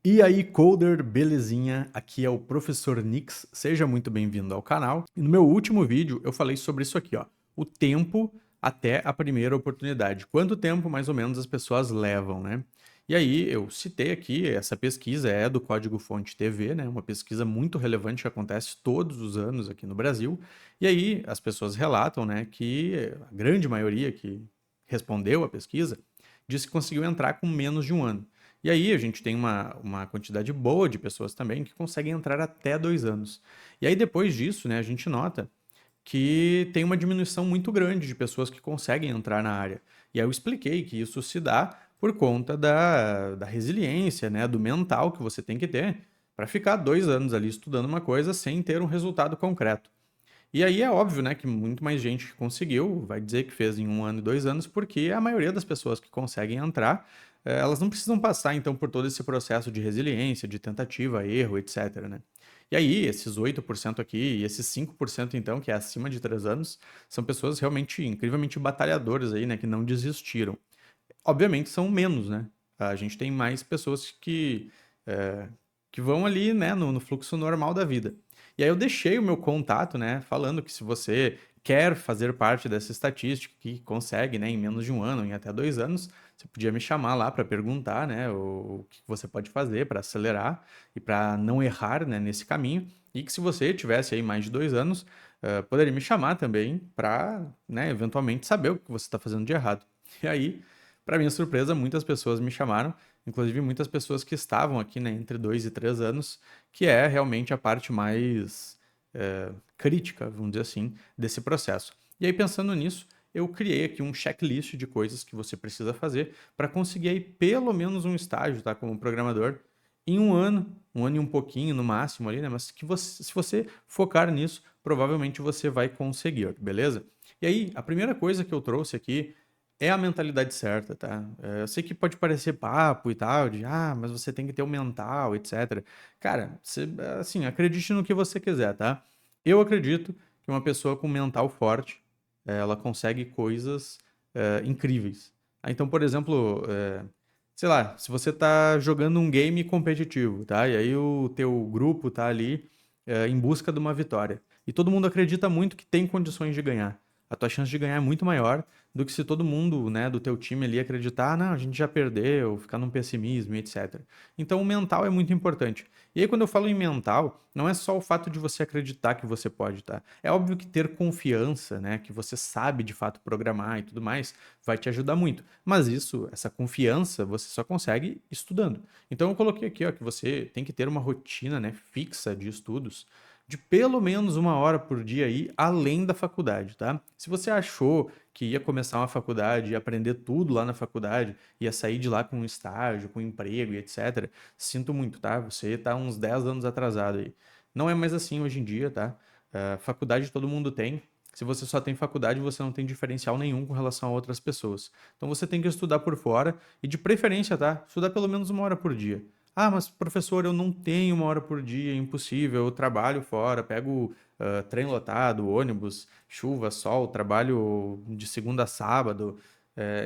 E aí, coder, belezinha? Aqui é o professor Nix, seja muito bem-vindo ao canal. E no meu último vídeo eu falei sobre isso aqui, ó, o tempo até a primeira oportunidade. Quanto tempo mais ou menos as pessoas levam, né? E aí eu citei aqui, essa pesquisa é do Código Fonte TV, né? Uma pesquisa muito relevante que acontece todos os anos aqui no Brasil. E aí as pessoas relatam, né, que a grande maioria que respondeu a pesquisa disse que conseguiu entrar com menos de um ano. E aí a gente tem uma quantidade boa de pessoas também que conseguem entrar até 2 anos. E aí depois disso, né, a gente nota que tem uma diminuição muito grande de pessoas que conseguem entrar na área. E aí eu expliquei que isso se dá por conta da resiliência, né, do mental que você tem que ter para ficar 2 anos ali estudando uma coisa sem ter um resultado concreto. E aí é óbvio, né, que muito mais gente que conseguiu vai dizer que fez em 1 ano e 2 anos, porque a maioria das pessoas que conseguem entrar, elas não precisam passar, então, por todo esse processo de resiliência, de tentativa, erro, etc, né. E aí, esses 8% aqui e esses 5%, então, que é acima de 3 anos, são pessoas realmente incrivelmente batalhadoras aí, né, que não desistiram. Obviamente são menos, né, a gente tem mais pessoas eh, que vão ali, né, no fluxo normal da vida. E aí eu deixei o meu contato, né, falando que se você quer fazer parte dessa estatística que consegue, né, em menos de 1 ano, em até 2 anos, você podia me chamar lá para perguntar, né, o que você pode fazer para acelerar e para não errar, né, nesse caminho. E que se você tivesse aí mais de 2 anos, poderia me chamar também para, né, eventualmente saber o que você está fazendo de errado. E aí, para minha surpresa, muitas pessoas me chamaram, inclusive muitas pessoas que estavam aqui, né, entre 2 e 3 anos, que é realmente a parte mais crítica, vamos dizer assim, desse processo. E aí, pensando nisso, eu criei aqui um checklist de coisas que você precisa fazer para conseguir aí pelo menos um estágio, tá, como programador, em 1 ano e um pouquinho no máximo ali, né? Mas que você, se você focar nisso, provavelmente você vai conseguir, beleza? E aí, a primeira coisa que eu trouxe aqui é a mentalidade certa, tá? Eu sei que pode parecer papo e tal, de mas você tem que ter o mental, etc. Cara, você, assim, acredite no que você quiser, tá? Eu acredito que uma pessoa com mental forte, ela consegue coisas incríveis. Então, por exemplo, sei lá, se você tá jogando um game competitivo, tá? E aí o teu grupo tá ali em busca de uma vitória. E todo mundo acredita muito que tem condições de ganhar. A tua chance de ganhar é muito maior do que se todo mundo, né, do teu time ali acreditar, não, a gente já perdeu, ficar num pessimismo, etc. Então o mental é muito importante. E aí quando eu falo em mental, não é só o fato de você acreditar que você pode, tá? É óbvio que ter confiança, né, que você sabe de fato programar e tudo mais, vai te ajudar muito. Mas isso, essa confiança, você só consegue estudando. Então eu coloquei aqui, ó, que você tem que ter uma rotina, né, fixa de estudos de pelo menos 1 hora por dia aí, além da faculdade, tá? Se você achou que ia começar uma faculdade e aprender tudo lá na faculdade, ia sair de lá com um estágio, com um emprego e etc., sinto muito, tá? Você tá uns 10 anos atrasado aí. Não é mais assim hoje em dia, tá? Faculdade todo mundo tem. Se você só tem faculdade, você não tem diferencial nenhum com relação a outras pessoas. Então você tem que estudar por fora e de preferência, tá? Estudar pelo menos 1 hora por dia. Mas professor, eu não tenho 1 hora por dia, é impossível, eu trabalho fora, pego trem lotado, ônibus, chuva, sol, trabalho de segunda a sábado,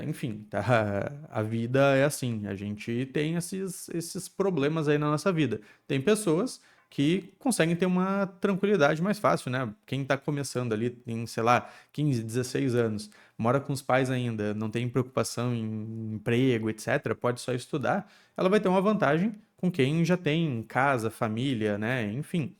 enfim, tá? A vida é assim, a gente tem esses problemas aí na nossa vida. Tem pessoas que conseguem ter uma tranquilidade mais fácil, né? Quem tá começando ali tem, sei lá, 15, 16 anos, mora com os pais ainda, não tem preocupação em emprego, etc., pode só estudar, ela vai ter uma vantagem com quem já tem casa, família, né? Enfim.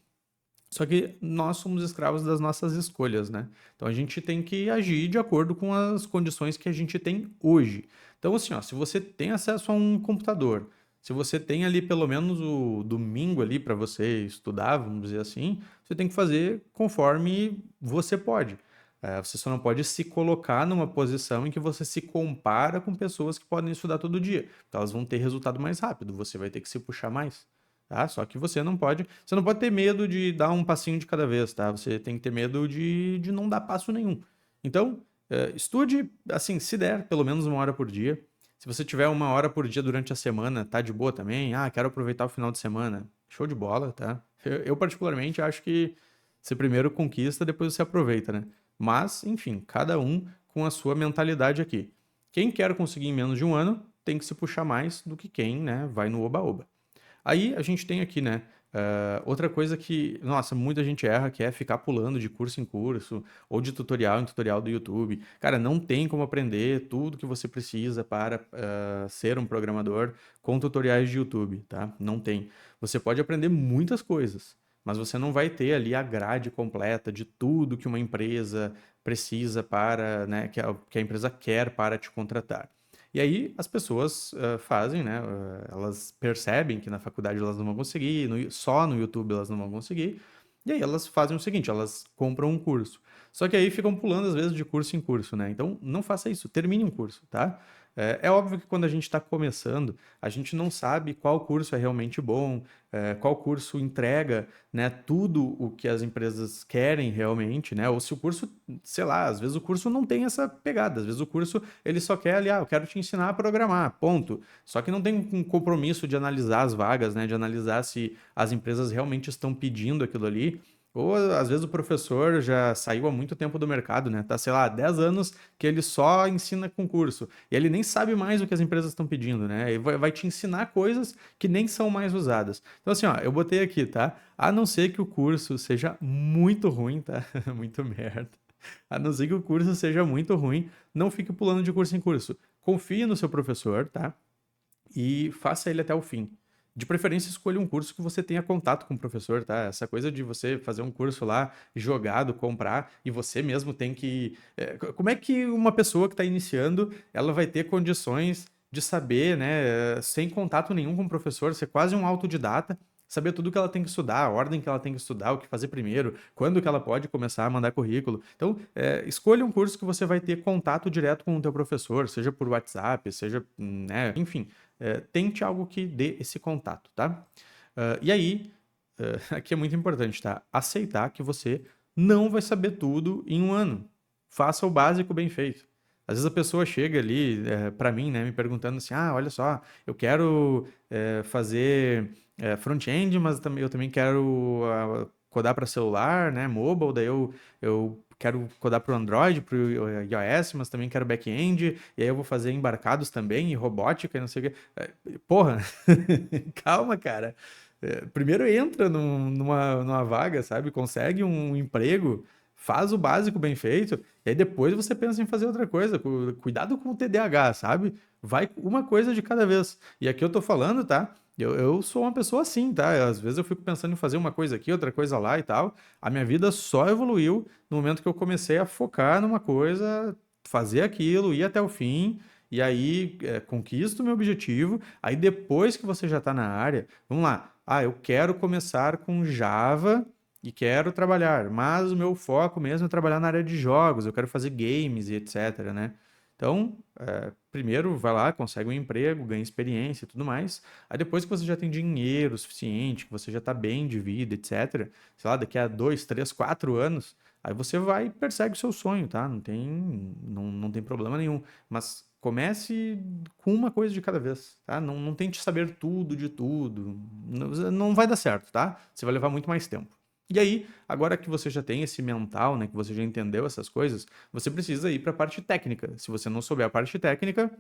Só que nós somos escravos das nossas escolhas, né? Então a gente tem que agir de acordo com as condições que a gente tem hoje. Então, assim, ó, se você tem acesso a um computador, se você tem ali pelo menos o domingo ali para você estudar, vamos dizer assim, você tem que fazer conforme você pode. Você só não pode se colocar numa posição em que você se compara com pessoas que podem estudar todo dia. Então elas vão ter resultado mais rápido, você vai ter que se puxar mais. Tá? Só que você não pode ter medo de dar um passinho de cada vez, tá? Você tem que ter medo de não dar passo nenhum. Então, estude, assim, se der, pelo menos 1 hora por dia. Se você tiver 1 hora por dia durante a semana, tá de boa também. Quero aproveitar o final de semana. Show de bola, tá? Eu particularmente acho que você primeiro conquista, depois você aproveita, né? Mas, enfim, cada um com a sua mentalidade aqui. Quem quer conseguir em menos de 1 ano tem que se puxar mais do que quem, né, vai no oba-oba. Aí a gente tem aqui, né? Outra coisa que, nossa, muita gente erra, que é ficar pulando de curso em curso ou de tutorial em tutorial do YouTube. Cara, não tem como aprender tudo que você precisa para ser um programador com tutoriais de YouTube, tá? Não tem. Você pode aprender muitas coisas, mas você não vai ter ali a grade completa de tudo que uma empresa precisa para, né, que a empresa quer para te contratar. E aí as pessoas fazem, né? Elas percebem que na faculdade elas não vão conseguir, só no YouTube elas não vão conseguir, e aí elas fazem o seguinte, elas compram um curso. Só que aí ficam pulando às vezes de curso em curso, né? Então não faça isso, termine um curso, tá? É óbvio que quando a gente está começando, a gente não sabe qual curso é realmente bom, qual curso entrega, né, tudo o que as empresas querem realmente, né? Ou se o curso, sei lá, às vezes o curso não tem essa pegada, às vezes o curso ele só quer ali, eu quero te ensinar a programar, ponto. Só que não tem um compromisso de analisar as vagas, né, de analisar se as empresas realmente estão pedindo aquilo ali. Ou às vezes o professor já saiu há muito tempo do mercado, né? Tá, sei lá, 10 anos que ele só ensina concurso. E ele nem sabe mais o que as empresas estão pedindo, né? E vai te ensinar coisas que nem são mais usadas. Então, assim, ó, eu botei aqui, tá? A não ser que o curso seja muito ruim, tá? Muito merda. A não ser que o curso seja muito ruim, não fique pulando de curso em curso. Confie no seu professor, tá? E faça ele até o fim. De preferência, escolha um curso que você tenha contato com o professor, tá? Essa coisa de você fazer um curso lá jogado, comprar, e você mesmo tem que. Como é que uma pessoa que está iniciando ela vai ter condições de saber, né, sem contato nenhum com o professor, ser quase um autodidata, saber tudo que ela tem que estudar, a ordem que ela tem que estudar, o que fazer primeiro, quando que ela pode começar a mandar currículo. Então, escolha um curso que você vai ter contato direto com o teu professor, seja por WhatsApp, seja, né, enfim, tente algo que dê esse contato, tá? E aí, aqui é muito importante, tá? Aceitar que você não vai saber tudo em um ano. Faça o básico bem feito. Às vezes a pessoa chega ali para mim, né, me perguntando assim, olha só, eu quero fazer front-end, mas eu também quero codar para celular, né, mobile, daí eu quero codar para o Android, para o iOS, mas também quero back-end, e aí eu vou fazer embarcados também, e robótica, e não sei o quê. Porra, calma, cara. Primeiro entra numa vaga, sabe? Consegue um emprego, faz o básico bem feito, e aí depois você pensa em fazer outra coisa. Cuidado com o TDAH, sabe? Vai uma coisa de cada vez. E aqui eu tô falando, tá? Eu sou uma pessoa assim, tá? Às vezes eu fico pensando em fazer uma coisa aqui, outra coisa lá e tal. A minha vida só evoluiu no momento que eu comecei a focar numa coisa, fazer aquilo, ir até o fim, e aí conquisto o meu objetivo. Aí depois que você já está na área, vamos lá. Eu quero começar com Java e quero trabalhar, mas o meu foco mesmo é trabalhar na área de jogos, eu quero fazer games e etc, né? Então, primeiro vai lá, consegue um emprego, ganha experiência e tudo mais. Aí depois que você já tem dinheiro suficiente, que você já está bem de vida, etc., sei lá, daqui a 2, 3, 4 anos, aí você vai e persegue o seu sonho, tá? Não tem problema nenhum. Mas comece com uma coisa de cada vez, tá? Não tente saber tudo de tudo. Não vai dar certo, tá? Você vai levar muito mais tempo. E aí, agora que você já tem esse mental, né, que você já entendeu essas coisas, você precisa ir para a parte técnica. Se você não souber a parte técnica,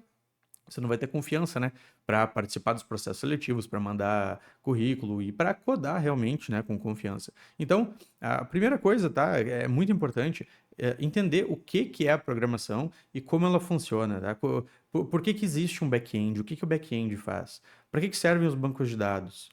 você não vai ter confiança, né, para participar dos processos seletivos, para mandar currículo e para codar realmente, né, com confiança. Então, a primeira coisa, tá, é muito importante entender o que é a programação e como ela funciona, tá? Por que existe um back-end? O que o back-end faz? Para que servem os bancos de dados?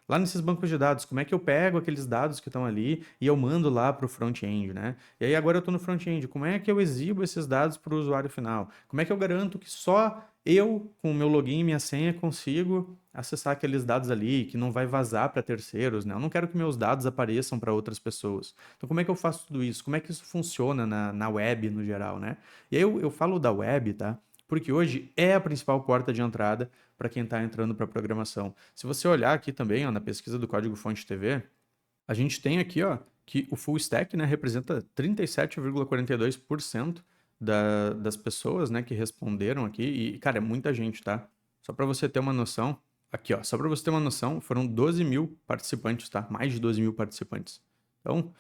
Lá nesses bancos de dados, como é que eu pego aqueles dados que estão ali e eu mando lá para o front-end, né? E aí agora eu estou no front-end, como é que eu exibo esses dados para o usuário final? Como é que eu garanto que só eu, com o meu login e minha senha, consigo acessar aqueles dados ali, que não vai vazar para terceiros, né? Eu não quero que meus dados apareçam para outras pessoas. Então, como é que eu faço tudo isso? Como é que isso funciona na web no geral, né? E aí eu falo da web, tá? Porque hoje é a principal porta de entrada para quem está entrando para programação. Se você olhar aqui também, ó, na pesquisa do Código Fonte TV, a gente tem aqui, ó, que o full stack, né, representa 37,42% das pessoas, né, que responderam aqui. E, cara, é muita gente, tá? Só para você ter uma noção, aqui, ó, só para você ter uma noção, foram 12 mil participantes, tá? Mais de 12 mil participantes. Então,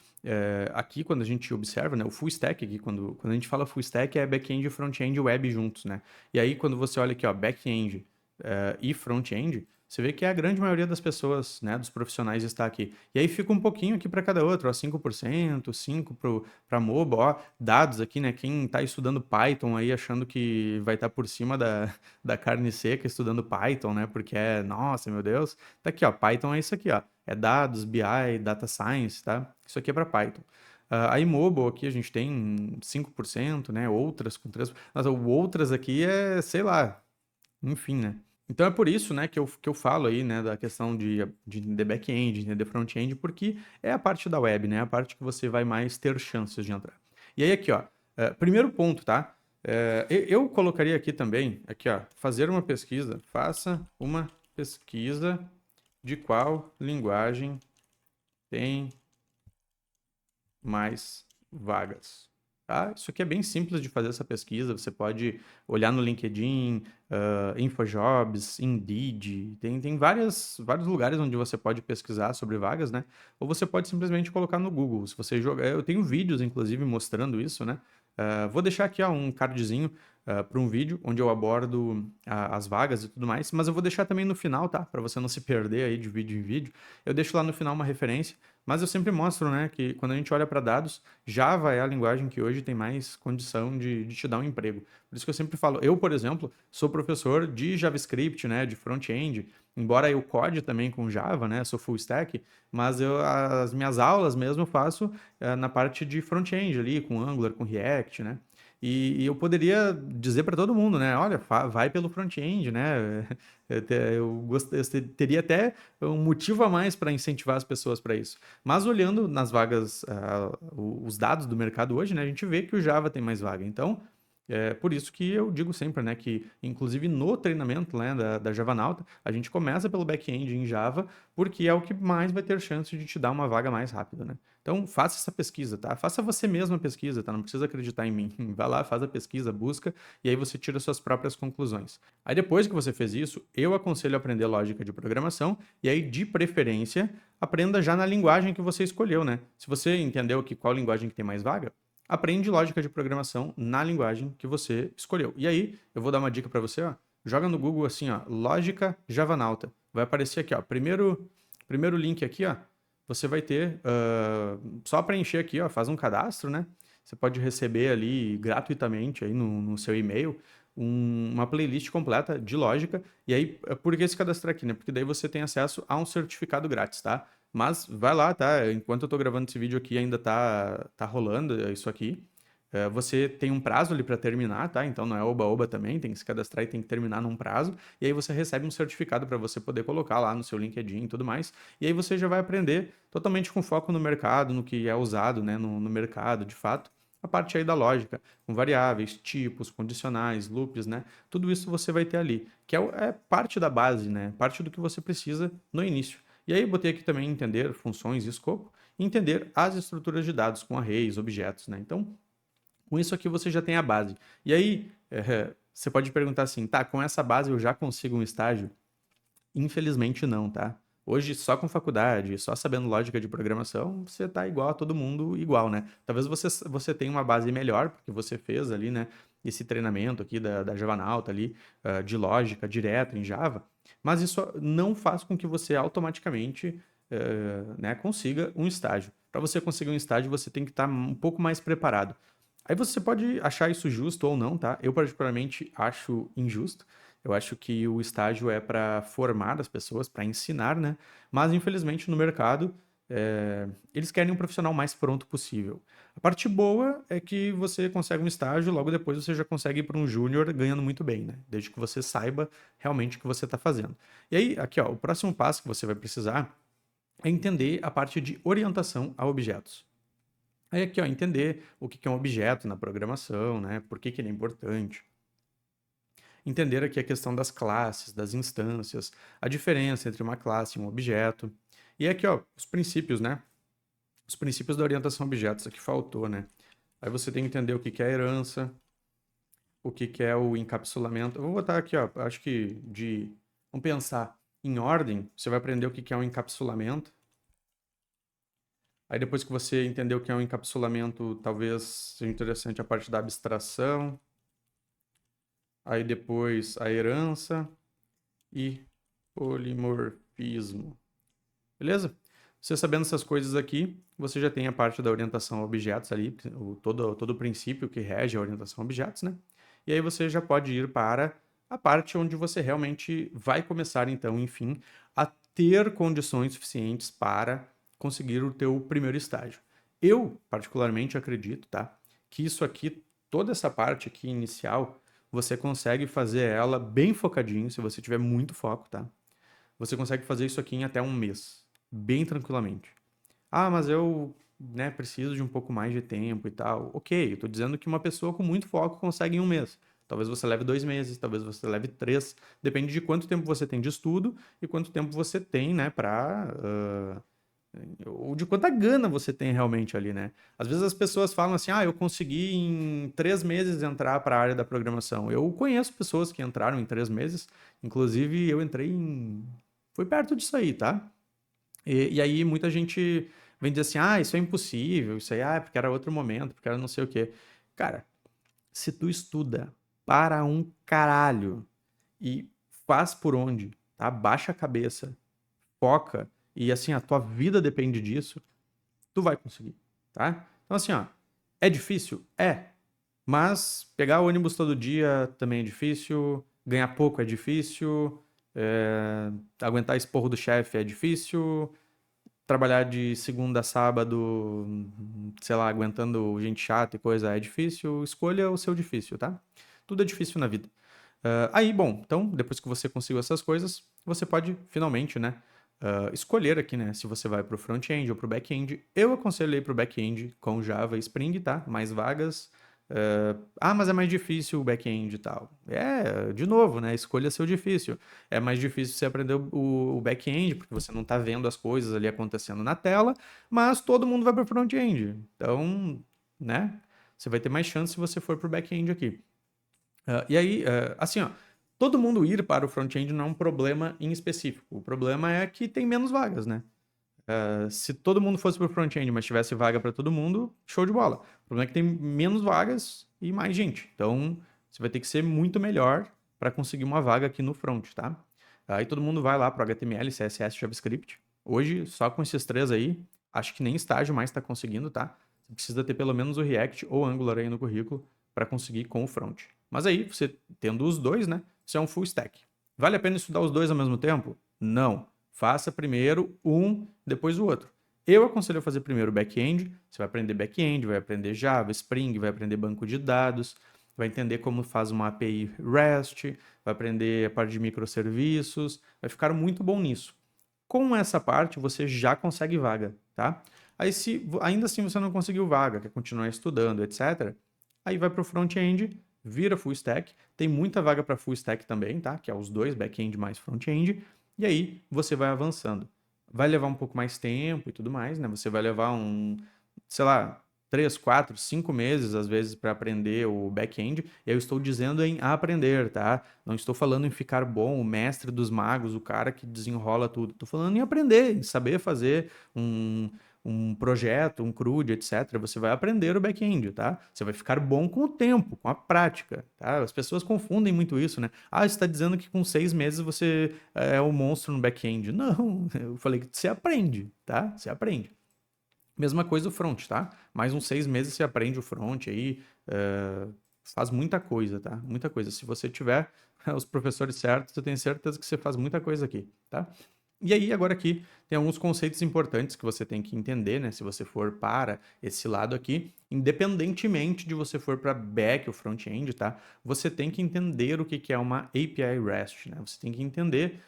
aqui quando a gente observa, né, o full stack aqui, quando a gente fala full stack é back-end e front-end web juntos, né? E aí quando você olha aqui, ó, back-end e front-end, Você vê que é a grande maioria das pessoas, né, dos profissionais está aqui. E aí fica um pouquinho aqui para cada outro, ó, 5%, 5% para MOBA, ó, dados aqui, né, quem está estudando Python aí achando que vai estar por cima da carne seca estudando Python, né, porque nossa, meu Deus, tá aqui, ó, Python é isso aqui, ó, é dados, BI, Data Science, tá? Isso aqui é para Python. Aí mobile aqui a gente tem 5%, né, outras com 3%, mas o outras aqui é, sei lá, enfim, né. Então é por isso, né, que eu falo aí, né, da questão de entender back-end, entender front-end, porque é a parte da web, né, a parte que você vai mais ter chances de entrar. E aí aqui, ó, primeiro ponto, tá? Eu colocaria aqui também, aqui, ó, fazer uma pesquisa, faça uma pesquisa de qual linguagem tem mais vagas. Tá? Isso aqui é bem simples de fazer essa pesquisa. Você pode olhar no LinkedIn, InfoJobs, Indeed, tem vários lugares onde você pode pesquisar sobre vagas, né? Ou você pode simplesmente colocar no Google. Se você jogar, eu tenho vídeos, inclusive, mostrando isso, né? Vou deixar aqui ó, um cardzinho para um vídeo onde eu abordo as vagas e tudo mais, mas eu vou deixar também no final, tá? Para você não se perder aí de vídeo em vídeo. Eu deixo lá no final uma referência, mas eu sempre mostro, né, que quando a gente olha para dados, Java é a linguagem que hoje tem mais condição de te dar um emprego. Por isso que eu sempre falo, eu, por exemplo, sou professor de JavaScript, né, de front-end, embora eu code também com Java, né, sou full stack, mas as minhas aulas mesmo eu faço na parte de front-end ali, com Angular, com React, né? E eu poderia dizer para todo mundo, né? Olha, vai pelo front-end, né? Eu teria até um motivo a mais para incentivar as pessoas para isso. Mas olhando nas vagas, os dados do mercado hoje, né? A gente vê que o Java tem mais vaga. Então, é por isso que eu digo sempre, né, que inclusive no treinamento, né, da Javanauta, a gente começa pelo back-end em Java, porque é o que mais vai ter chance de te dar uma vaga mais rápida, né? Então, faça essa pesquisa, tá? Faça você mesmo a pesquisa, tá? Não precisa acreditar em mim. Vai lá, faz a pesquisa, busca, e aí você tira suas próprias conclusões. Aí depois que você fez isso, eu aconselho a aprender lógica de programação, e aí, de preferência, aprenda já na linguagem que você escolheu, né? Se você entendeu que qual linguagem que tem mais vaga, aprende lógica de programação na linguagem que você escolheu. E aí, eu vou dar uma dica para você, ó. Joga no Google assim, ó, lógica Javanauta. Vai aparecer aqui, ó, primeiro link aqui, ó. Você vai ter, só preencher aqui, ó, faz um cadastro, né? Você pode receber ali gratuitamente aí no seu e-mail uma playlist completa de lógica. E aí, por que se cadastrar aqui, né? Porque daí você tem acesso a um certificado grátis, tá? Mas vai lá, tá? Enquanto eu tô gravando esse vídeo aqui, ainda tá rolando isso aqui. Você tem um prazo ali para terminar, tá? Então não é oba-oba também, tem que se cadastrar e tem que terminar num prazo. E aí você recebe um certificado para você poder colocar lá no seu LinkedIn e tudo mais. E aí você já vai aprender totalmente com foco no mercado, no que é usado, né, no mercado, de fato. A parte aí da lógica, com variáveis, tipos, condicionais, loops, né? Tudo isso você vai ter ali, que é parte da base, né? Parte do que você precisa no início. E aí eu botei aqui também entender funções e escopo, e entender as estruturas de dados com arrays, objetos, né? Então, com isso aqui você já tem a base. E aí, você pode perguntar assim, tá, com essa base eu já consigo um estágio? Infelizmente não, tá? Hoje, só com faculdade, só sabendo lógica de programação, você tá igual a todo mundo, igual, né? Talvez você tenha uma base melhor, porque você fez ali, né, esse treinamento aqui da Javanauta ali, de lógica direto em Java, mas isso não faz com que você automaticamente, né, consiga um estágio. Para você conseguir um estágio, você tem que estar um pouco mais preparado. Aí você pode achar isso justo ou não, tá? Eu particularmente acho injusto. Eu acho que o estágio é para formar as pessoas, para ensinar, né? Mas infelizmente no mercado eles querem um profissional mais pronto possível. A parte boa é que você consegue um estágio, logo depois você já consegue ir para um júnior ganhando muito bem, né? Desde que você saiba realmente o que você está fazendo. E aí, aqui, ó, o próximo passo que você vai precisar é entender a parte de orientação a objetos. Aí aqui, ó, entender o que é um objeto na programação, né? Por que ele é importante. Entender aqui a questão das classes, das instâncias, a diferença entre uma classe e um objeto. E aqui, ó, os princípios, né? Os princípios da orientação a objetos, aqui faltou, né? Aí você tem que entender o que é a herança, o que é o encapsulamento. Eu vou botar aqui, ó, acho que vamos pensar em ordem, você vai aprender o que é um encapsulamento. Aí depois que você entender o que é um encapsulamento, talvez seja interessante a parte da abstração. Aí depois a herança e polimorfismo. Beleza? Você sabendo essas coisas aqui, você já tem a parte da orientação a objetos ali, todo o princípio que rege a orientação a objetos, né? E aí você já pode ir para a parte onde você realmente vai começar, então, enfim, a ter condições suficientes para conseguir o teu primeiro estágio. Eu, particularmente, acredito, tá? Que isso aqui, toda essa parte aqui inicial, você consegue fazer ela bem focadinho, se você tiver muito foco, tá? Você consegue fazer isso aqui em até um mês, bem tranquilamente. Ah, mas eu, né, preciso de um pouco mais de tempo e tal. Ok, eu tô dizendo que uma pessoa com muito foco consegue em um mês. Talvez você leve 2 meses, talvez você leve 3. Depende de quanto tempo você tem de estudo e quanto tempo você tem, né, ou de quanta gana você tem realmente ali, né? Às vezes as pessoas falam assim, ah, eu consegui em 3 meses entrar para a área da programação. Eu conheço pessoas que entraram em 3 meses, inclusive eu entrei em... Foi perto disso aí, tá? E aí muita gente vem dizer assim, ah, isso é impossível, isso aí, ah, porque era outro momento, porque era não sei o quê. Cara, se tu estuda para um caralho e faz por onde, tá? Baixa a cabeça, foca, e assim, a tua vida depende disso, tu vai conseguir, tá? Então assim, ó, é difícil? É. Mas pegar o ônibus todo dia também é difícil, ganhar pouco é difícil, aguentar esporro do chefe é difícil, trabalhar de segunda a sábado, sei lá, aguentando gente chata e coisa é difícil, escolha o seu difícil, tá? Tudo é difícil na vida. Aí, bom, então, depois que você conseguiu essas coisas, você pode finalmente, né, escolher aqui, né, se você vai para o front-end ou para o back-end. Eu aconselho ir para o back-end com Java e Spring, tá? Mais vagas. Mas é mais difícil o back-end e tal. De novo, né? Escolha seu difícil. É mais difícil você aprender o back-end, porque você não está vendo as coisas ali acontecendo na tela, mas todo mundo vai para o front-end. Então, né? Você vai ter mais chance se você for para o back-end aqui. E aí, assim, ó, todo mundo ir para o front-end não é um problema em específico. O problema é que tem menos vagas, né? Se todo mundo fosse para o front-end, mas tivesse vaga para todo mundo, show de bola. O problema é que tem menos vagas e mais gente. Então, você vai ter que ser muito melhor para conseguir uma vaga aqui no front, tá? Aí todo mundo vai lá para HTML, CSS, JavaScript. Hoje, só com esses três aí, acho que nem estágio mais está conseguindo, tá? Você precisa ter pelo menos o React ou Angular aí no currículo para conseguir com o front. Mas aí, você tendo os dois, né? Você é um full stack. Vale a pena estudar os dois ao mesmo tempo? Não. Faça primeiro um, depois o outro. Eu aconselho a fazer primeiro o back-end. Você vai aprender back-end, vai aprender Java, Spring, vai aprender banco de dados, vai entender como faz uma API REST, vai aprender a parte de microserviços, vai ficar muito bom nisso. Com essa parte, você já consegue vaga, tá? Aí, se ainda assim você não conseguiu vaga, quer continuar estudando, etc., aí vai para o front-end, vira full stack. Tem muita vaga para full stack também, tá? Que é os dois, back-end mais front-end. E aí você vai avançando. Vai levar um pouco mais tempo e tudo mais, né? Você vai levar sei lá, 3, 4, 5 meses, às vezes, para aprender o back-end. Eu estou dizendo em aprender, tá? Não estou falando em ficar bom, o mestre dos magos, o cara que desenrola tudo. Estou falando em aprender, em saber fazer um projeto, um CRUD, etc. Você vai aprender o back-end, tá? Você vai ficar bom com o tempo, com a prática, tá? As pessoas confundem muito isso, né? Ah, você está dizendo que com 6 meses você é um monstro no back-end. Não, eu falei que você aprende, tá? Você aprende. Mesma coisa o front, tá? Mais uns 6 meses você aprende o front aí, faz muita coisa, tá? Muita coisa. Se você tiver os professores certos, eu tenho certeza que você faz muita coisa aqui, tá? E aí, agora aqui, tem alguns conceitos importantes que você tem que entender, né? Se você for para esse lado aqui, independentemente de você for para back ou front-end, tá? Você tem que entender o que que é uma API REST, né? Você tem que entender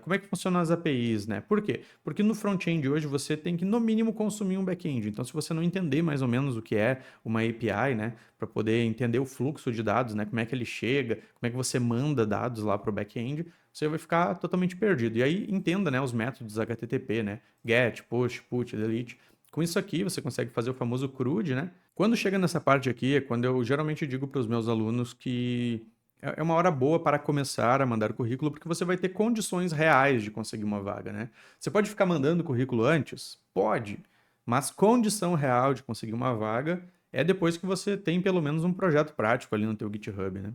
como é que funcionam as APIs, né? Por quê? Porque no front-end hoje você tem que, no mínimo, consumir um back-end. Então, se você não entender mais ou menos o que é uma API, né? Para poder entender o fluxo de dados, né? Como é que ele chega, como é que você manda dados lá para o back-end, você vai ficar totalmente perdido. E aí, entenda, né? Os métodos HTTP, né? Get, push, put, delete. Com isso aqui, você consegue fazer o famoso CRUD, né? Quando chega nessa parte aqui, é quando eu geralmente digo para os meus alunos que é uma hora boa para começar a mandar currículo, porque você vai ter condições reais de conseguir uma vaga, né? Você pode ficar mandando currículo antes? Pode, mas condição real de conseguir uma vaga é depois que você tem pelo menos um projeto prático ali no teu GitHub, né?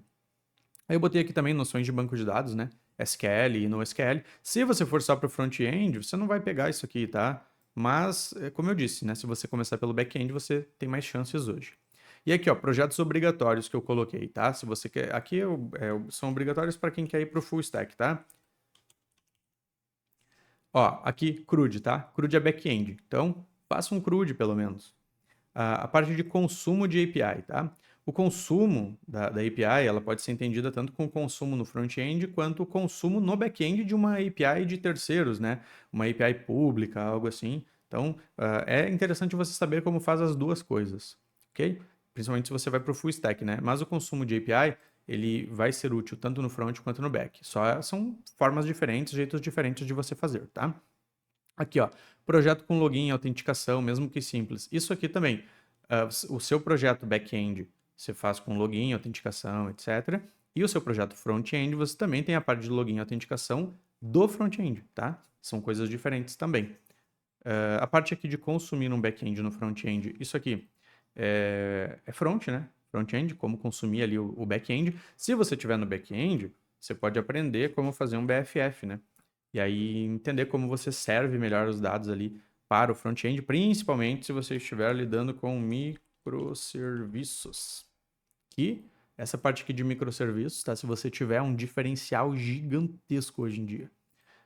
Aí eu botei aqui também noções de banco de dados, né? SQL e NoSQL. Se você for só para o front-end, você não vai pegar isso aqui, tá? Mas, como eu disse, né? Se você começar pelo back-end, você tem mais chances hoje. E aqui, ó, projetos obrigatórios que eu coloquei, tá? Se você quer... Aqui são obrigatórios para quem quer ir para o full stack, tá? Ó, aqui, CRUD, tá? CRUD é back-end. Então, faça um CRUD, pelo menos. A parte de consumo de API, tá? O consumo da API, ela pode ser entendida tanto com o consumo no front-end quanto o consumo no back-end de uma API de terceiros, né? Uma API pública, algo assim. Então, é interessante você saber como faz as duas coisas, ok? Principalmente se você vai para o full stack, né? Mas o consumo de API, ele vai ser útil tanto no front quanto no back. Só são formas diferentes, jeitos diferentes de você fazer, tá? Aqui, ó, projeto com login e autenticação, mesmo que simples. Isso aqui também, o seu projeto back-end você faz com login, autenticação, etc. E o seu projeto front-end você também tem a parte de login e autenticação do front-end, tá? São coisas diferentes também. A parte aqui de consumir um back-end no front-end, isso aqui é front, né? Front-end, como consumir ali o back-end. Se você tiver no back-end, você pode aprender como fazer um BFF, né? E aí entender como você serve melhor os dados ali para o front-end, principalmente se você estiver lidando com microserviços. Que essa parte aqui de microserviços, tá? Se você tiver um diferencial gigantesco hoje em dia.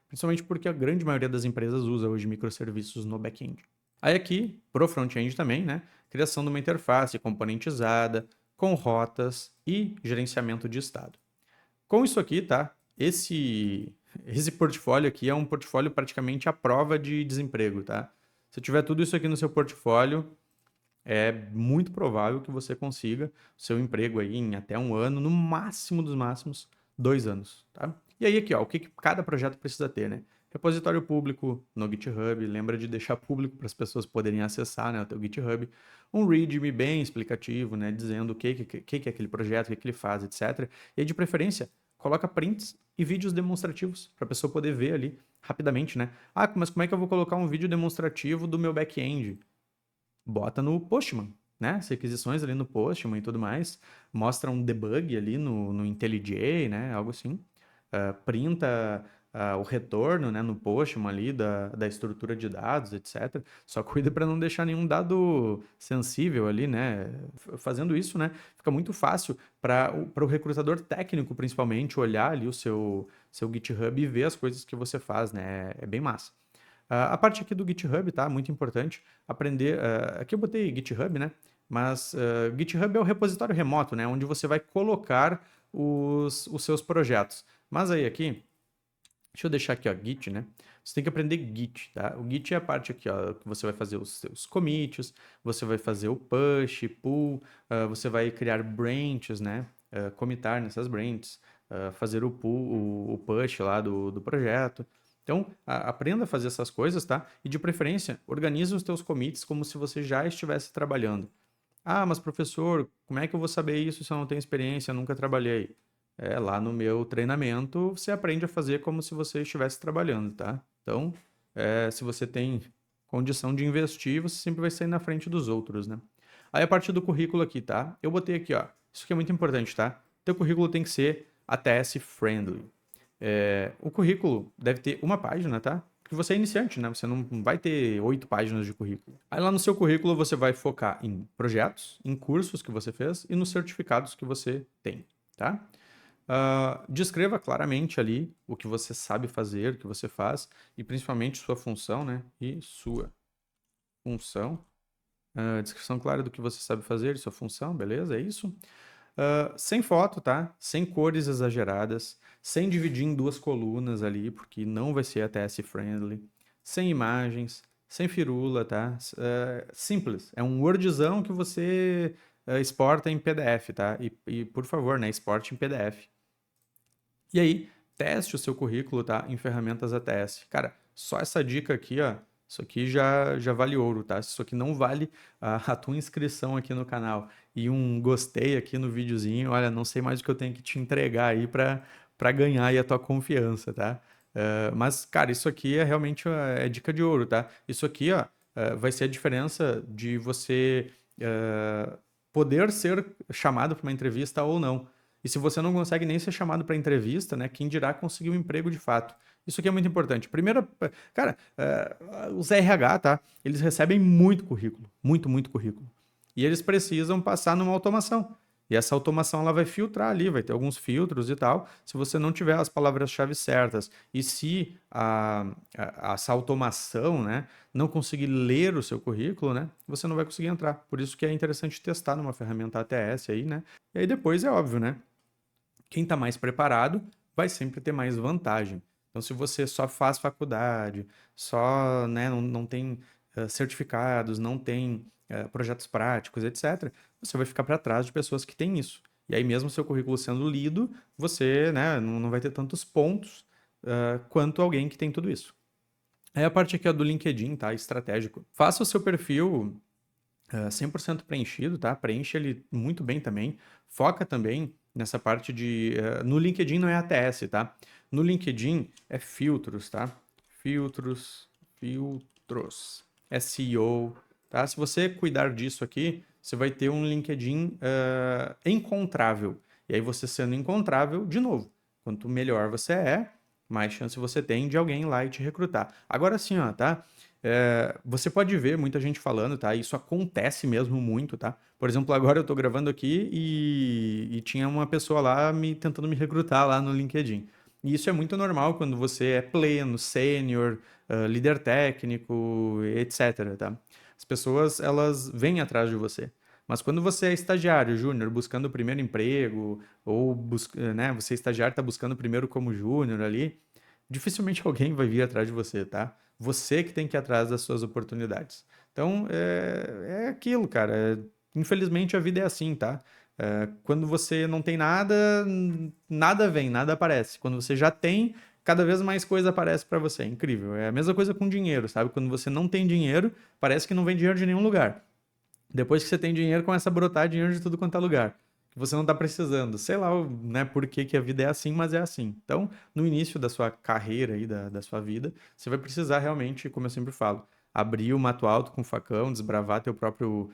Principalmente porque a grande maioria das empresas usa hoje microserviços no back-end. Aí aqui, pro front-end também, né? Criação de uma interface componentizada, com rotas e gerenciamento de estado. Com isso aqui, tá? Esse portfólio aqui é um portfólio praticamente à prova de desemprego, tá? Se tiver tudo isso aqui no seu portfólio, é muito provável que você consiga o seu emprego aí em até um ano, no máximo dos máximos, 2 anos, tá? E aí aqui, ó, o que cada projeto precisa ter, né? Repositório público no GitHub, lembra de deixar público para as pessoas poderem acessar, né, o teu GitHub. Um README bem explicativo, né, dizendo o que é aquele projeto, o que ele faz, etc. E aí, de preferência, coloca prints e vídeos demonstrativos para a pessoa poder ver ali rapidamente, né? Ah, mas como é que eu vou colocar um vídeo demonstrativo do meu back-end? Bota no Postman, né? As requisições ali no Postman e tudo mais. Mostra um debug ali no IntelliJ, né? Algo assim. Printa o retorno, né, no Postman ali da estrutura de dados, etc. Só cuida para não deixar nenhum dado sensível ali, né? Fazendo isso, né, fica muito fácil para o recrutador técnico, principalmente, olhar ali o seu GitHub e ver as coisas que você faz, né? É bem massa. A parte aqui do GitHub, tá? Muito importante aprender. Aqui eu botei GitHub, né? Mas GitHub é o repositório remoto, né? Onde você vai colocar os seus projetos. Mas aí aqui, deixa eu deixar aqui, ó, Git, né? Você tem que aprender Git, tá? O Git é a parte aqui, ó, que você vai fazer os seus commits, você vai fazer o push, pull, você vai criar branches, né? Commitar nessas branches, fazer o pull, o push lá do projeto. Então, aprenda a fazer essas coisas, tá? E de preferência, organize os teus commits como se você já estivesse trabalhando. Ah, mas professor, como é que eu vou saber isso se eu não tenho experiência, nunca trabalhei? Lá no meu treinamento, você aprende a fazer como se você estivesse trabalhando, tá? Então, se você tem condição de investir, você sempre vai sair na frente dos outros, né? Aí a partir do currículo aqui, tá? Eu botei aqui, ó. Isso aqui é muito importante, tá? Teu currículo tem que ser ATS friendly. O currículo deve ter uma página, tá? Porque você é iniciante, né? Você não vai ter 8 páginas de currículo. Aí lá no seu currículo você vai focar em projetos, em cursos que você fez e nos certificados que você tem, tá? Descreva claramente ali o que você sabe fazer, o que você faz e principalmente sua função, né? E sua função. Descrição clara do que você sabe fazer e sua função, beleza? É isso. Sem foto, tá? Sem cores exageradas, sem dividir em duas colunas ali, porque não vai ser ATS friendly, sem imagens, sem firula, tá? Simples. É um Wordzão que você exporta em PDF, tá? E por favor, né? Exporte em PDF. E aí, teste o seu currículo, tá? Em ferramentas ATS. Cara, só essa dica aqui, ó. Isso aqui já vale ouro, tá? Isso aqui não vale a tua inscrição aqui no canal e um gostei aqui no videozinho. Olha, não sei mais o que eu tenho que te entregar aí para ganhar aí a tua confiança, tá? Mas, cara, isso aqui é realmente dica de ouro, tá? Isso aqui, ó, vai ser a diferença de você poder ser chamado para uma entrevista ou não. E se você não consegue nem ser chamado para entrevista, né, quem dirá conseguir um emprego de fato. Isso aqui é muito importante. Primeiro, cara, os RH, tá? Eles recebem muito currículo, muito currículo. E eles precisam passar numa automação. E essa automação ela vai filtrar ali, vai ter alguns filtros e tal. Se você não tiver as palavras-chave certas e se essa automação, né, não conseguir ler o seu currículo, né, você não vai conseguir entrar. Por isso que é interessante testar numa ferramenta ATS aí, né? E aí depois é óbvio, né? Quem está mais preparado vai sempre ter mais vantagem. Então, se você só faz faculdade, só, né, não tem certificados, não tem projetos práticos, etc., você vai ficar para trás de pessoas que têm isso. E aí, mesmo seu currículo sendo lido, você, né, não vai ter tantos pontos quanto alguém que tem tudo isso. Aí a parte aqui ó, do LinkedIn, tá? Estratégico. Faça o seu perfil 100% preenchido, tá? Preenche ele muito bem também. Foca também nessa parte de... no LinkedIn não é ATS, tá? No LinkedIn é filtros, tá? Filtros. SEO, tá? Se você cuidar disso aqui, você vai ter um LinkedIn encontrável. E aí você sendo encontrável, de novo, quanto melhor você é, mais chance você tem de alguém lá e te recrutar. Agora sim, ó, tá? Você pode ver muita gente falando, tá? Isso acontece mesmo muito, tá? Por exemplo, agora eu tô gravando aqui e tinha uma pessoa lá tentando me recrutar lá no LinkedIn. E isso é muito normal quando você é pleno, sênior, líder técnico, etc, tá? As pessoas, elas vêm atrás de você. Mas quando você é estagiário, júnior, buscando o primeiro emprego, ou né, você é estagiário, está buscando o primeiro como júnior ali, dificilmente alguém vai vir atrás de você, tá? Você que tem que ir atrás das suas oportunidades. Então, é aquilo, cara. Infelizmente, a vida é assim, tá? Quando você não tem nada, nada vem, nada aparece. Quando você já tem, cada vez mais coisa aparece para você. É incrível. É a mesma coisa com dinheiro, sabe? Quando você não tem dinheiro, parece que não vem dinheiro de nenhum lugar. Depois que você tem dinheiro, começa a brotar dinheiro de tudo quanto é lugar. Que você não está precisando. Sei lá, né, por que que a vida é assim, mas é assim. Então, no início da sua carreira aí, da sua vida, você vai precisar realmente, como eu sempre falo, abrir o mato alto com facão, desbravar teu próprio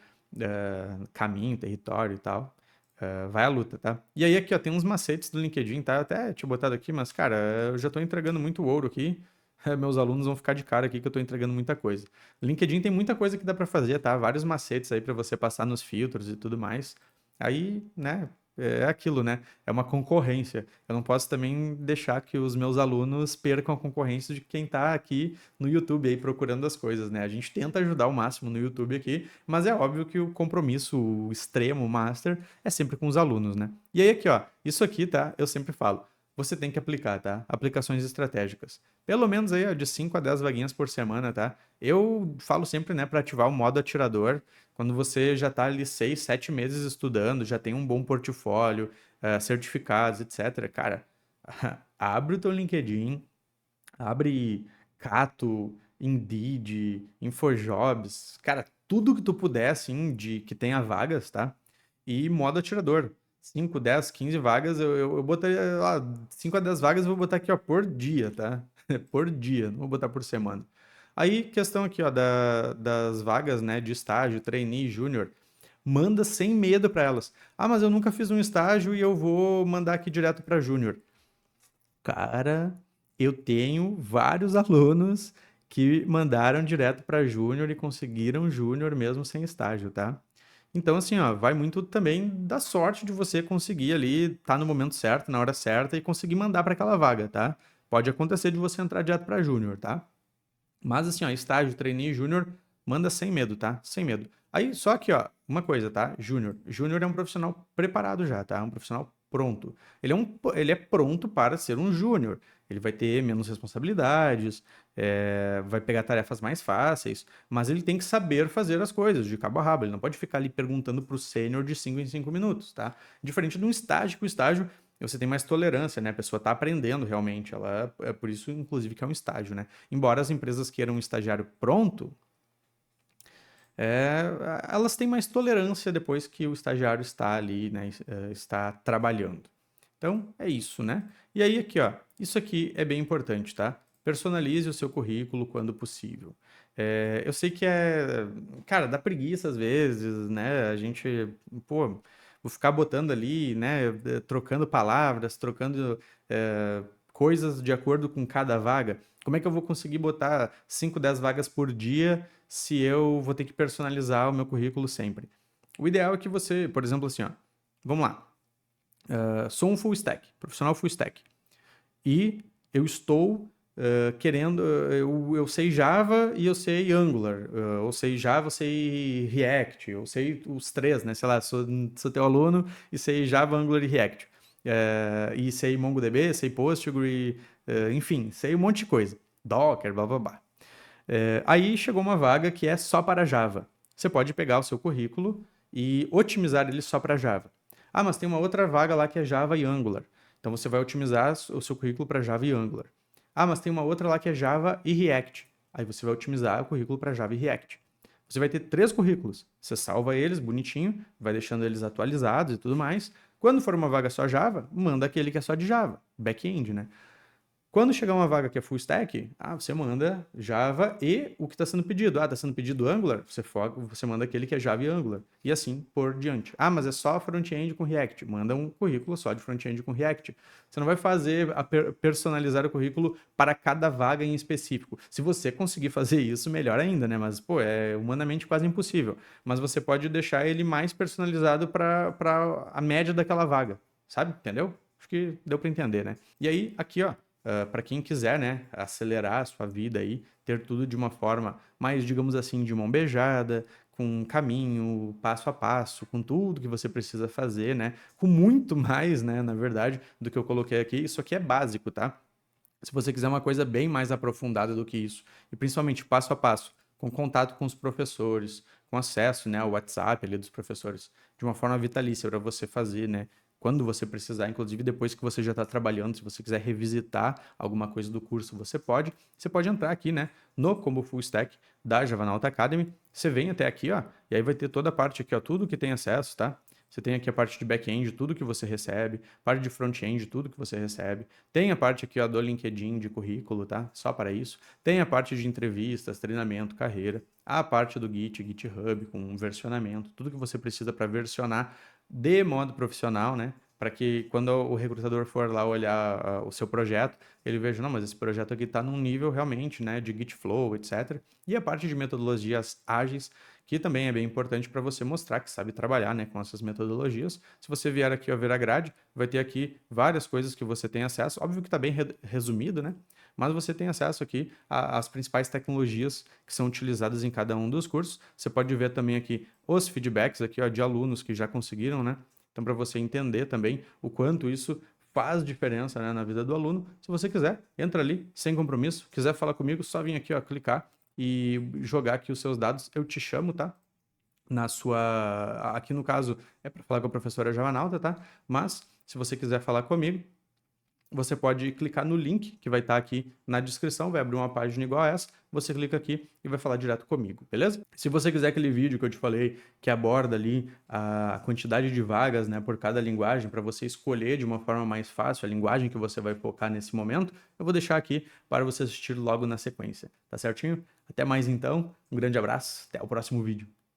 caminho, território e tal. Vai à luta, tá? E aí aqui, ó, tem uns macetes do LinkedIn, tá? Eu até tinha botado aqui, mas, cara, eu já tô entregando muito ouro aqui. Meus alunos vão ficar de cara aqui que eu tô entregando muita coisa. LinkedIn tem muita coisa que dá para fazer, tá? Vários macetes aí para você passar nos filtros e tudo mais. Aí, né, é aquilo, né? É uma concorrência. Eu não posso também deixar que os meus alunos percam a concorrência de quem tá aqui no YouTube aí procurando as coisas, né? A gente tenta ajudar o máximo no YouTube aqui, mas é óbvio que o compromisso o extremo, o master, é sempre com os alunos, né? E aí aqui, ó, isso aqui, tá? Eu sempre falo. Você tem que aplicar, tá? Aplicações estratégicas. Pelo menos aí, ó, de 5 a 10 vaguinhas por semana, tá? Eu falo sempre, né, para ativar o modo atirador, quando você já está ali 6, 7 meses estudando, já tem um bom portfólio, certificados, etc. Cara, abre o teu LinkedIn, abre Cato, Indeed, Infojobs, cara, tudo que tu puder, assim, de que tenha vagas, tá? E modo atirador. 5, 10, 15 vagas, eu botaria, 5 a 10 vagas eu vou botar aqui, ó, por dia, tá? Por dia, não vou botar por semana. Aí, questão aqui, ó, das vagas, né, de estágio, trainee, júnior, manda sem medo para elas. Ah, mas eu nunca fiz um estágio e eu vou mandar aqui direto para júnior. Cara, eu tenho vários alunos que mandaram direto para júnior e conseguiram júnior mesmo sem estágio, tá? Então, assim, ó, vai muito também da sorte de você conseguir ali, tá no momento certo, na hora certa e conseguir mandar para aquela vaga, tá? Pode acontecer de você entrar direto para júnior, tá? Mas assim, ó, estágio, trainee, júnior, manda sem medo, tá? Sem medo. Aí, só que, ó, uma coisa, tá? Júnior. Júnior é um profissional preparado já, tá? Um profissional pronto. Ele é pronto para ser um júnior. Ele vai ter menos responsabilidades, vai pegar tarefas mais fáceis, mas ele tem que saber fazer as coisas de cabo a rabo. Ele não pode ficar ali perguntando para o sênior de 5 em 5 minutos, tá? Diferente de um estágio, que o estágio você tem mais tolerância, né? A pessoa está aprendendo realmente. Ela é por isso, inclusive, que é um estágio, né? Embora as empresas queiram um estagiário pronto, é, elas têm mais tolerância depois que o estagiário está ali, né? Está trabalhando. Então, é isso, né? E aí, aqui, ó, isso aqui é bem importante, tá? Personalize o seu currículo quando possível. Eu sei que cara, dá preguiça às vezes, né? A gente, pô, vou ficar botando ali, né, trocando palavras, trocando coisas de acordo com cada vaga. Como é que eu vou conseguir botar 5, 10 vagas por dia se eu vou ter que personalizar o meu currículo sempre? O ideal é que você, por exemplo, assim, ó, vamos lá, sou um full stack, profissional full stack, e eu estou querendo, eu sei Java e eu sei Angular, eu sei Java, eu sei React, eu sei os três, né? Sei lá, sou teu aluno e sei Java, Angular e React. E sei MongoDB, sei Postgre, enfim, sei um monte de coisa. Docker, blá blá blá. Aí chegou uma vaga que é só para Java. Você pode pegar o seu currículo e otimizar ele só para Java. Ah, mas tem uma outra vaga lá que é Java e Angular. Então você vai otimizar o seu currículo para Java e Angular. Ah, mas tem uma outra lá que é Java e React. Aí você vai otimizar o currículo para Java e React. Você vai ter 3 currículos. Você salva eles bonitinho, vai deixando eles atualizados e tudo mais. Quando for uma vaga só Java, manda aquele que é só de Java, back-end, né? Quando chegar uma vaga que é full stack, você manda Java e o que está sendo pedido. Está sendo pedido Angular, você manda aquele que é Java e Angular. E assim por diante. Mas é só front-end com React. Manda um currículo só de front-end com React. Você não vai fazer personalizar o currículo para cada vaga em específico. Se você conseguir fazer isso, melhor ainda, né? Mas, pô, é humanamente quase impossível. Mas você pode deixar ele mais personalizado para a média daquela vaga. Sabe? Entendeu? Acho que deu para entender, né? E aí, aqui, ó. Para quem quiser, né, acelerar a sua vida aí, ter tudo de uma forma mais, digamos assim, de mão beijada, com caminho, passo a passo, com tudo que você precisa fazer, né, com muito mais, né, na verdade, do que eu coloquei aqui. Isso aqui é básico, tá? Se você quiser uma coisa bem mais aprofundada do que isso, e principalmente passo a passo, com contato com os professores, com acesso, né, ao WhatsApp ali dos professores, de uma forma vitalícia para você fazer, né, quando você precisar, inclusive depois que você já está trabalhando, se você quiser revisitar alguma coisa do curso, você pode entrar aqui, né, no Combo Full Stack da Javanauta Academy, você vem até aqui, ó, e aí vai ter toda a parte aqui, ó, tudo que tem acesso, tá? Você tem aqui a parte de back-end, tudo que você recebe, parte de front-end, tudo que você recebe. Tem a parte aqui ó, do LinkedIn de currículo, tá? Só para isso. Tem a parte de entrevistas, treinamento, carreira. A parte do Git, GitHub com versionamento, tudo que você precisa para versionar de modo profissional, né? Para que quando o recrutador for lá olhar o seu projeto, ele veja, não, mas esse projeto aqui está num nível realmente, né, de Git Flow, etc. E a parte de metodologias ágeis, que também é bem importante para você mostrar que sabe trabalhar, né, com essas metodologias. Se você vier aqui a ver a grade, vai ter aqui várias coisas que você tem acesso. Óbvio que está bem resumido, né? Mas você tem acesso aqui às principais tecnologias que são utilizadas em cada um dos cursos. Você pode ver também aqui os feedbacks aqui, ó, de alunos que já conseguiram, né? Então, para você entender também o quanto isso faz diferença, né, na vida do aluno. Se você quiser, entra ali, sem compromisso. Quiser falar comigo, só vir aqui, ó, clicar e jogar aqui os seus dados. Eu te chamo, tá? Aqui no caso é para falar com a professora Javanauta, tá? Mas se você quiser falar comigo, você pode clicar no link que vai estar aqui na descrição, vai abrir uma página igual a essa, você clica aqui e vai falar direto comigo, beleza? Se você quiser aquele vídeo que eu te falei, que aborda ali a quantidade de vagas, né, por cada linguagem, para você escolher de uma forma mais fácil a linguagem que você vai focar nesse momento, eu vou deixar aqui para você assistir logo na sequência, tá certinho? Até mais então, um grande abraço, até o próximo vídeo.